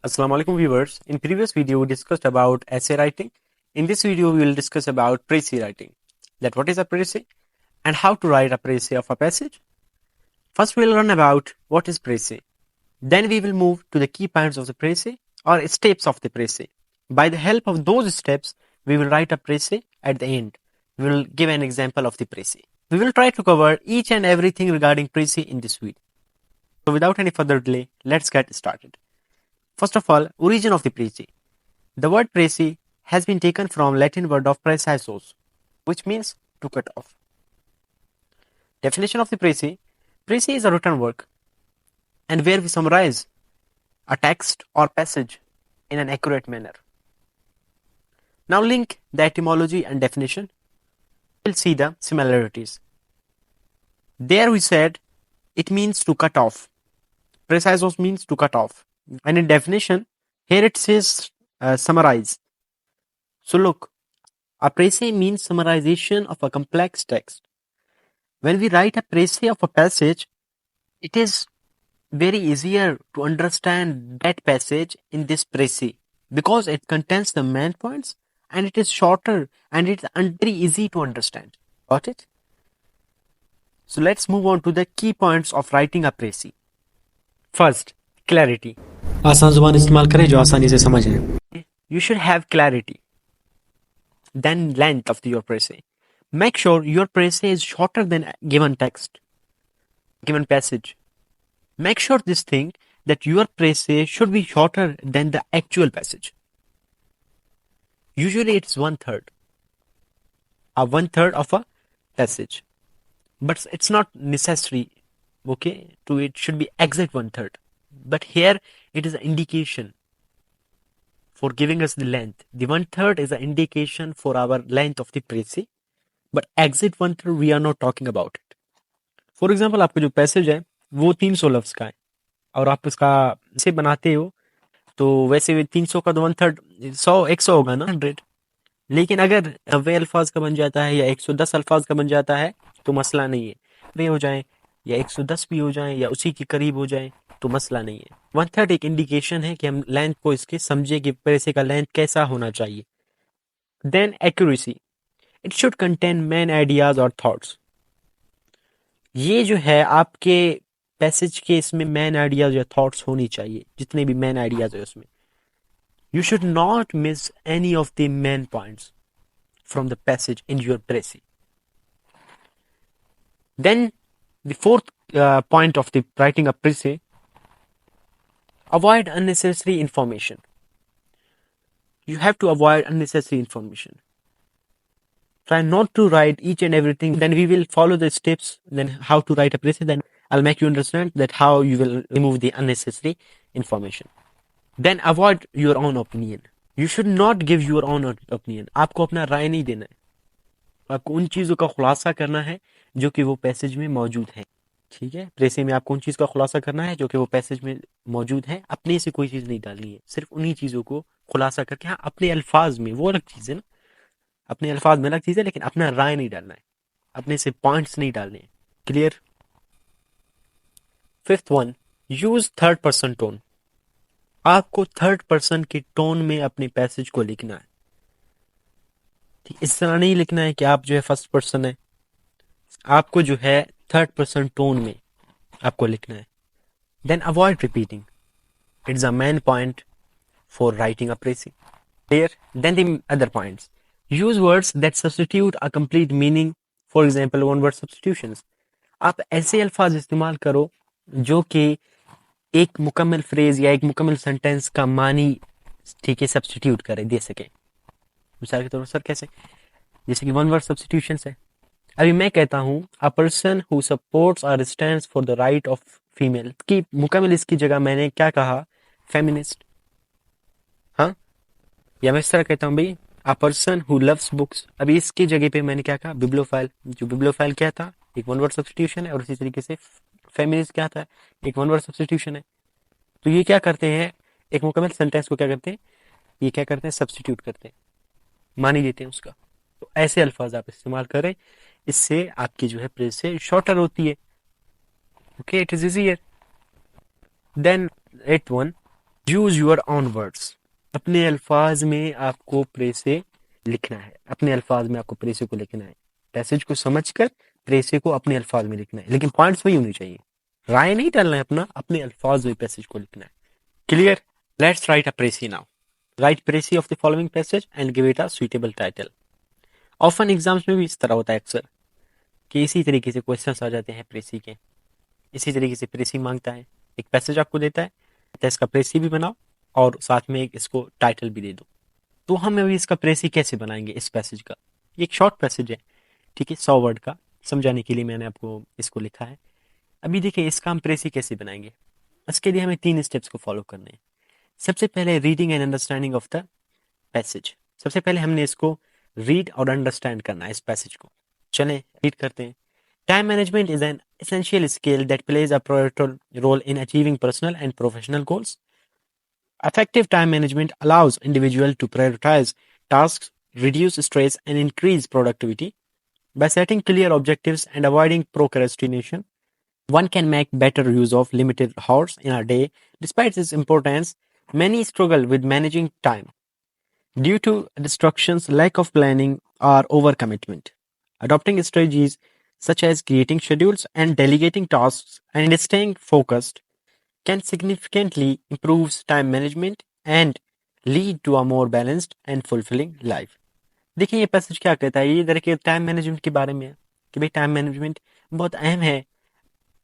Assalamu alaikum viewers. In previous video we discussed about essay writing. In this video we will discuss about précis writing. That what is a précis and how to write a précis of a passage. First we will learn about what is précis. Then we will move to the key points of the précis or steps of the précis. By the help of those steps we will write a précis at the end. We will give an example of the précis. We will try to cover each and everything regarding précis in this video. So without any further delay, let's get started. First of all, origin of the précis. The word précis has been taken from Latin word of precisos, which means to cut off. Definition of the précis. Précis is a written work and where we summarize a text or passage in an accurate manner. Now link the etymology and definition. We'll see the similarities. There we said it means to cut off. Precisos means to cut off. And in definition, here it says summarize. So look, a précis means summarization of a complex text. When we write a précis of a passage, it is very easier to understand that passage in this précis because it contains the main points and it is shorter and it's very easy to understand. Got it? So let's move on to the key points of writing a précis. First, clarity. आसान जुबान इस्तेमाल करें जो आसानी से समझ आए. You should have clarity. Then length of your précis. Make sure your précis is shorter than given text, given passage. Make sure this thing that your précis should be shorter than the actual passage. Usually it's 1/3. A 1/3 of a passage. But it's not necessary, okay, to it should be exact 1/3. But here it is an indication for giving us the length. The 1/3 is an indication for our length of the précis. But exact 1/3 we are not talking about it. For example, आपका जो passage है वो 300 लफ्ज का है और आप उसका से बनाते हो तो वैसे 300 का तो 1/3 100 होगा ना 100. लेकिन अगर 90 अल्फाज का बन जाता है या 110 अल्फाज का बन जाता है तो मसला नहीं है. वे हो जाए या 110 भी हो जाए या उसी के करीब हो जाए तो मसला नहीं है. 1/3 एक इंडिकेशन है कि हम लेंथ को इसके समझे कि पैसे का लेंथ कैसा होना चाहिए. Then accuracy. It should contain main ideas और थॉट्स. ये जो है आपके पैसेज के इसमें मेन आइडियाज या थॉट्स होनी चाहिए. जितने भी मेन आइडियाज है उसमें you should not miss any of the main points from the passage in your précis. Then the fourth point of the writing a précis, avoid unnecessary information. You have to avoid unnecessary information. Try not to write each and everything. Then we will follow the steps. Then how to write a précis. Then I'll make you understand that how you will remove the unnecessary information. Then avoid your own opinion. You should not give your own opinion. आपको अपना राय नहीं देना है. आपको उन चीज़ों का खुलासा करना है जो कि वो पैसेज में मौजूद है. ठीक है, प्रेसी में आपको उन चीज़ का खुलासा करना है जो कि वो पैसेज में मौजूद है. अपने से कोई चीज़ नहीं डालनी है. सिर्फ उन्हीं चीज़ों को खुलासा करके, हाँ अपने अल्फाज में, वो अलग चीज़ है ना, अपने अल्फाज में अलग चीज़ है, लेकिन अपना राय नहीं डालना है. अपने से पॉइंट्स नहीं डालने हैं. Clear? Fifth one, use third person tone. आपको थर्ड पर्सन के टोन में अपने पैसेज को लिखना है. इस तरह नहीं लिखना है कि आप जो है फर्स्ट पर्सन है. आपको जो है थर्ड पर्सन टोन में आपको लिखना है. Then avoid repeating. It's a main point for writing a précis. Clear? Then the other points. Use words that substitute a complete meaning. For example one word substitutions. आप ऐसे अल्फाज इस्तेमाल करो जो कि एक मुकम्मल फ्रेज या एक मुकम्मल सेंटेंस का मानी ठीक है सब्स्टिट्यूट करे, दे सके. मिसाल के तौर पर सर कैसे, जैसे कि वन वर्ड सब्स्टिट्यूशन है. अभी मैं कहता हूँ अ पर्सन हु सपोर्ट्स और stands for the right of female की मुकम्मल इसकी जगह मैंने क्या कहा, फेमिनिस्ट. हाँ, या मैं इस तरह कहता हूँ भाई a person who loves books. अभी इसकी जगह पे मैंने क्या कहा, बिब्लोफाइल. जो बिब्लोफाइल क्या था, एक वन वर्ड सब्स्टिट्यूशन है. और इसी तरीके से फेमिनिस्ट क्या था, एक वन वर्ड सब्स्टिट्यूशन है. तो ये क्या करते हैं, एक मुकम्मल सेंटेंस को क्या करते हैं, ये क्या करते हैं, सब्स्टिट्यूट करते हैं, मानी देते हैं उसका. तो ऐसे अल्फाज आप इस्तेमाल करें, इससे आपकी जो है précis शॉर्टर होती है. Okay, it is easier. Then at one, use your own words. अपने अल्फाज में आपको प्रेसे लिखना है, अपने अल्फाज में आपको प्रेसे को लिखना है। पैसेज को समझकर प्रेसे को अपने अल्फाज में लिखना है, लेकिन पॉइंट्स वही होने चाहिए, राय नहीं डालना है अपना, अपने अल्फाज में पैसेज को लिखना है। Clear? Let's write a precis now. Write precis of the following passage and give it a suitable title. Often exams में भी इस तरह होता है अक्सर कि इसी तरीके से क्वेश्चंस आ जाते हैं प्रेसी के। इसी तरीके से प्रेसी मांगता है, एक पैसेज आपको देता है, तो इसका प्रेसी भी बनाओ और साथ में एक इसको टाइटल भी दे दो। तो हम अभी इसका प्रेसी कैसे बनाएंगे इस पैसेज का? ये एक शॉर्ट पैसेज है, ठीक है, 100 वर्ड का। समझाने के लिए मैंने आपको इसको लिखा है। अभी देखिए इसका हम प्रेसी कैसे बनाएंगे। इसके लिए हमें 3 स्टेप्स को फॉलो करने हैं। सबसे पहले reading and understanding of the passage. सबसे पहले हमने इसको रीड और अंडरस्टैंड करना है इस पैसेज को। चलें रीड करते हैं। Time management is an essential skill that plays a pivotal role in achieving personal and professional goals. Effective time management allows individuals to prioritize tasks, reduce stress, and increase productivity. By setting clear objectives and avoiding procrastination, one can make better use of limited hours in a day. Despite its importance, many struggle with managing time due to distractions, lack of planning, or overcommitment. Adopting strategies such as creating schedules and delegating tasks and staying focused can significantly improve time management and lead to a more balanced and fulfilling life. देखिए ये passage क्या कहता है, ये देखिए time management के बारे में है कि भाई टाइम मैनेजमेंट बहुत अहम है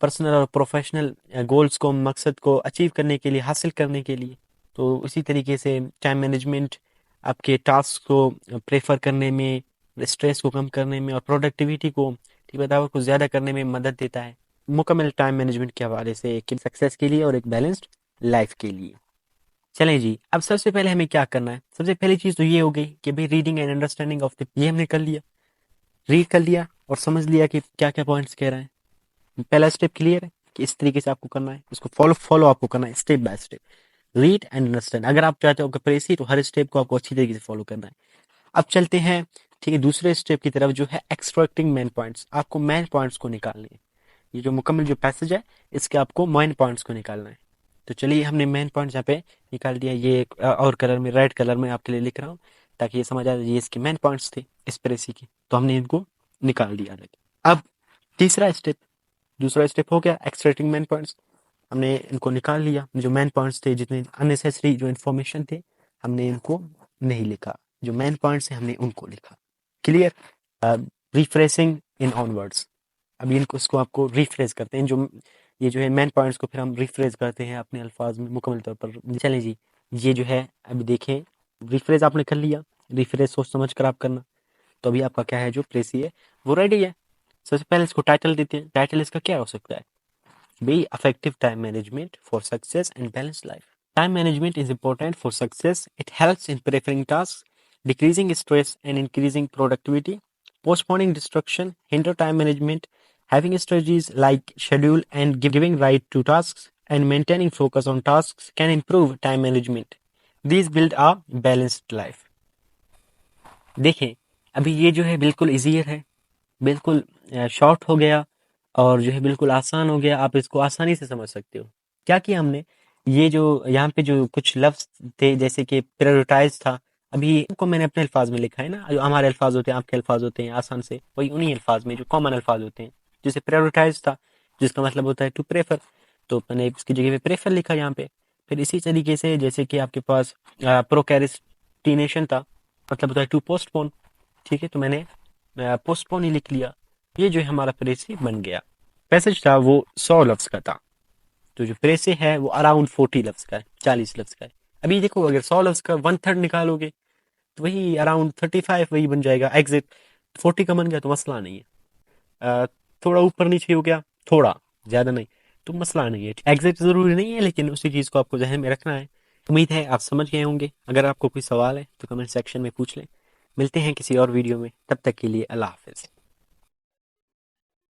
पर्सनल और प्रोफेशनल गोल्स को, मकसद को अचीव करने के लिए, हासिल करने के लिए। तो इसी तरीके से टाइम मैनेजमेंट आपके टास्क को प्रेफर करने में, स्ट्रेस को कम करने में और प्रोडक्टिविटी को, ठीक है, को ज़्यादा करने में मदद देता है। मुकम्मल टाइम मैनेजमेंट के हवाले से एक सक्सेस के लिए और एक बैलेंस्ड लाइफ के लिए। चलें जी, अब सबसे पहले हमें क्या करना है? सबसे पहली चीज़ तो ये हो गई कि भाई reading and understanding of the, ये हमने कर लिया, रीड कर लिया और समझ लिया कि क्या क्या पॉइंट्स कह रहे हैं। पहला स्टेप क्लियर है कि इस तरीके से आपको करना है, इसको फॉलो फॉलो आपको करना है step by step, read and understand. अगर आप चाहते हो कि प्रेसी, तो हर स्टेप को आपको अच्छी तरीके से फॉलो करना है। अब चलते हैं, ठीक है, दूसरे स्टेप की तरफ, जो है एक्सट्रैक्टिंग मेन पॉइंट्स। आपको मेन पॉइंट्स को निकालने हैं। ये जो मुकम्मल जो पैसेज है, इसके आपको मेन पॉइंट्स को निकालना है। तो चलिए हमने मेन पॉइंट्स यहाँ पे निकाल दिया। ये एक और कलर में, रेड कलर में आपके लिए लिख रहा हूँ ताकि ये समझ आ जाए ये इसके मेन पॉइंट्स थे इस प्रेसी के, तो हमने इनको निकाल दिया अलग। अब तीसरा स्टेप, दूसरा स्टेप हो गया एक्सट्रैक्टिंग मेन पॉइंट्स। हमने इनको निकाल लिया, जो मेन पॉइंट्स थे, जितने अननेसेसरी जो इन्फॉर्मेशन थे हमने इनको नहीं लिखा, जो मेन पॉइंट्स हैं हमने उनको लिखा। Clear? Refreshing in on words. अब इनको, इसको आपको रिफ्रेश करते हैं, जो ये जो है मेन पॉइंट्स को फिर हम रिफ्रेश करते हैं अपने अल्फाज में मुकम्मल तौर पर। चलें जी, ये जो है अभी देखें, रिफ्रेश आपने कर लिया, रिफ्रेश सोच समझ कर आप करना। तो अभी आपका क्या है, जो प्रेसी है वो रेडी है। सबसे पहले इसको टाइटल देते हैं। टाइटल इसका क्या हो सकता है? Be effective time management for success and balanced life. Time management is important for success. It helps in preparing tasks, decreasing stress, and increasing productivity. Postponing distraction, hinder time management. Having strategies like schedule and giving right to tasks and maintaining focus on tasks can improve time management. These build a balanced life. देखें, अभी ये जो है बिल्कुल easier है, बिल्कुल short हो गया और जो है बिल्कुल आसान हो गया। आप इसको आसानी से समझ सकते हो। क्या किया हमने, ये जो यहाँ पे जो कुछ लफ्ज थे, जैसे कि प्रायोरिटाइज था, अभी इनको मैंने अपने अल्फाज में लिखा है ना, जो हमारे अल्फाज होते हैं, आपके अल्फाज होते हैं, आसान से वही उन्हीं अल्फाज में जो कॉमन अल्फाज होते हैं। जैसे प्रायोरिटाइज था, जिसका मतलब होता है टू प्रेफर, तो मैंने इसकी जगह पे प्रेफर लिखा यहाँ पे। फिर इसी तरीके से जैसे कि आपके पास प्रोकैरिस्टिनेशन था, मतलब होता है टू पोस्टपोन, ठीक है, तो मैंने पोस्टपोन ही लिख लिया। ये जो है हमारा प्रेसी बन गया। पैसेज था वो 100 लफ्ज का था, तो जो प्रेसे है वो अराउंड 40 लफ्ज का है, 40 लफ्ज का है। अभी देखो, अगर 100 लफ्ज का 1/3 निकालोगे तो वही अराउंड 35 वही बन जाएगा एग्जैक्ट। 40 का बन गया तो मसला नहीं है। थोड़ा ऊपर नीचे हो गया, थोड़ा ज़्यादा नहीं, तो मसला नहीं है। एग्जैक्ट ज़रूरी नहीं है, लेकिन उसी चीज़ को आपको जहन में रखना है। उम्मीद है आप समझ गए होंगे। अगर आपको कोई सवाल है तो कमेंट सेक्शन में पूछ लें। मिलते हैं किसी और वीडियो में, तब तक के लिए अल्लाह हाफिज़।